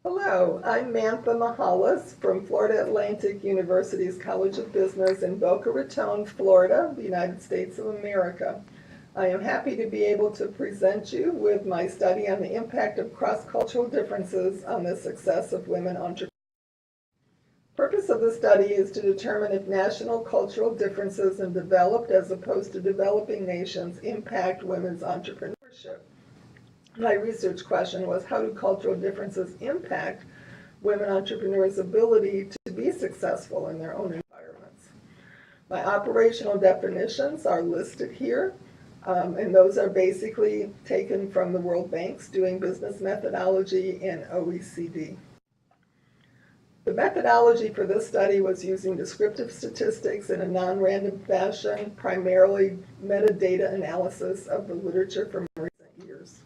Hello, I'm Mantha Mehallis from Florida Atlantic University's College of Business in Boca Raton, Florida, the United States of America. I am happy to be able to present you with my study on the impact of cross-cultural differences on the success of women entrepreneurs. The purpose of the study is to determine if national cultural differences in developed as opposed to developing nations impact women's entrepreneurship. My research question was, how do cultural differences impact women entrepreneurs' ability to be successful in their own environments? My operational definitions are listed here, and those are basically taken from the World Bank's Doing Business methodology and OECD. The methodology for this study was using descriptive statistics in a non-random fashion, primarily metadata analysis of the literature from recent years.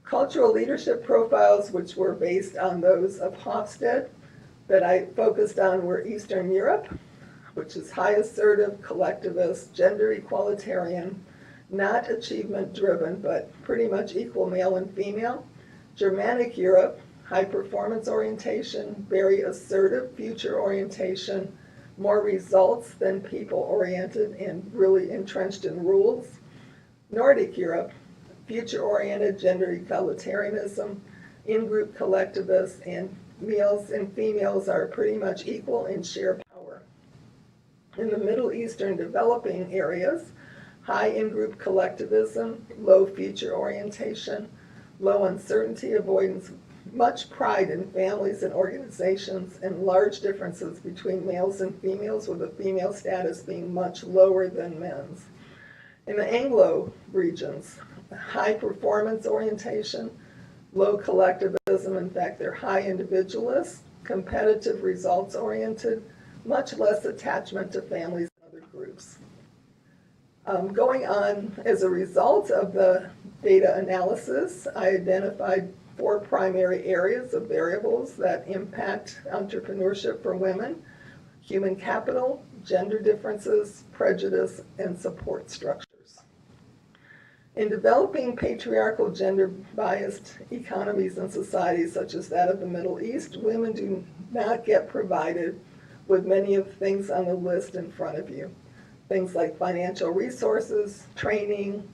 Cultural leadership profiles, which were based on those of Hofstede, that I focused on were Eastern Europe, which is high assertive, collectivist, gender equalitarian, not achievement driven, but pretty much equal male and female. Germanic Europe, high performance orientation, very assertive future orientation, more results than people oriented and really entrenched in rules. Nordic Europe, future-oriented gender egalitarianism, in-group collectivists, and males and females are pretty much equal in share power. In the Middle Eastern developing areas, high in-group collectivism, low future orientation, low uncertainty avoidance, much pride in families and organizations, and large differences between males and females, with the female status being much lower than men's. In the Anglo regions, high performance orientation, low collectivism, in fact they're high individualists, competitive results oriented, much less attachment to families and other groups. Going on, as a result of the data analysis, I identified 4 primary areas of variables that impact entrepreneurship for women: human capital, gender differences, prejudice, and support structures. In developing patriarchal, gender-biased economies and societies such as that of the Middle East, women do not get provided with many of the things on the list in front of you. Things like financial resources, training,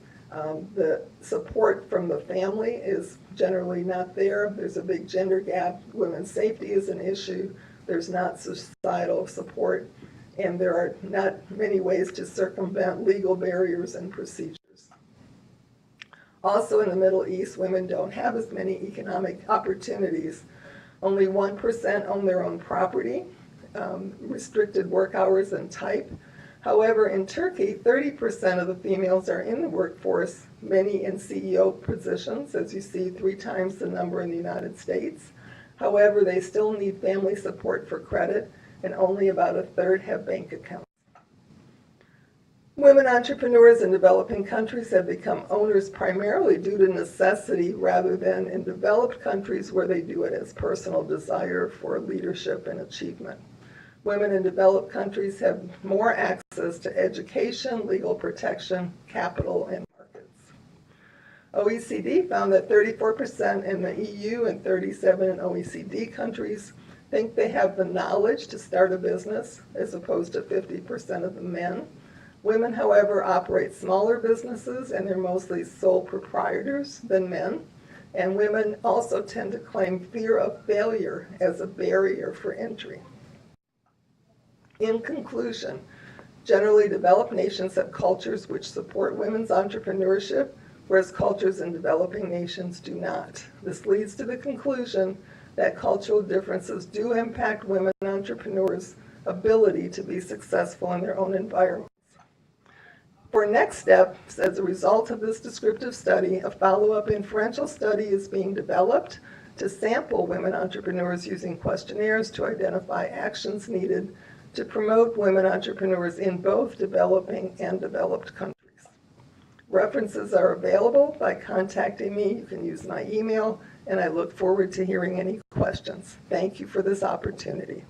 the support from the family is generally not there. There's a big gender gap. Women's safety is an issue. There's not societal support, and there are not many ways to circumvent legal barriers and procedures. Also in the Middle East, women don't have as many economic opportunities. Only 1% own their own property, restricted work hours and type. However, in Turkey, 30% of the females are in the workforce, many in CEO positions, as you see, 3 times the number in the United States. However, they still need family support for credit, and only about 1/3 have bank accounts. Women entrepreneurs in developing countries have become owners primarily due to necessity rather than in developed countries where they do it as personal desire for leadership and achievement. Women in developed countries have more access to education, legal protection, capital, and markets. OECD found that 34% in the EU and 37% in OECD countries think they have the knowledge to start a business, as opposed to 50% of the men. Women, however, operate smaller businesses, and they're mostly sole proprietors than men. And women also tend to claim fear of failure as a barrier for entry. In conclusion, generally developed nations have cultures which support women's entrepreneurship, whereas cultures in developing nations do not. This leads to the conclusion that cultural differences do impact women entrepreneurs' ability to be successful in their own environments. For next steps, as a result of this descriptive study, a follow-up inferential study is being developed to sample women entrepreneurs using questionnaires to identify actions needed to promote women entrepreneurs in both developing and developed countries. References are available by contacting me. You can use my email, and I look forward to hearing any questions. Thank you for this opportunity.